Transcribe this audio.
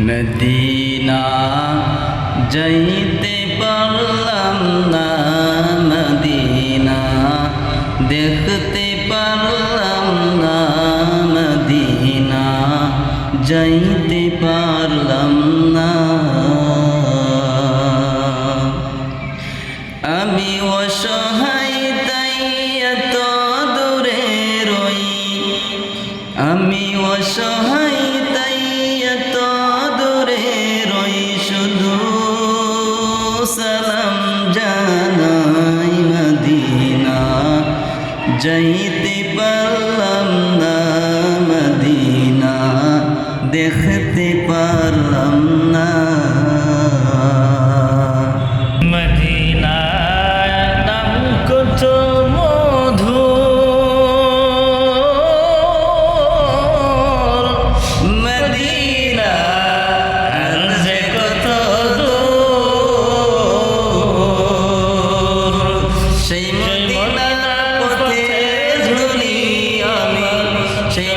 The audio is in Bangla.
মদিনা যাইতে পারলাম না, মদিনা দেখতে পারলাম না, মদিনা যাইতে পারলাম না। আমি অসহায় তাই এত দূরে রই, আমি অসহায় তাই এত দূরে রই, শুধু সালাম জানাই মদিনা যাইতে পারলাম না, মদিনা দেখতে পারলাম না। মদিনা নাম কত মধু, মদিনা আর যে কত দূর, সেই মদিনার পথে ধুলি আমি, সেই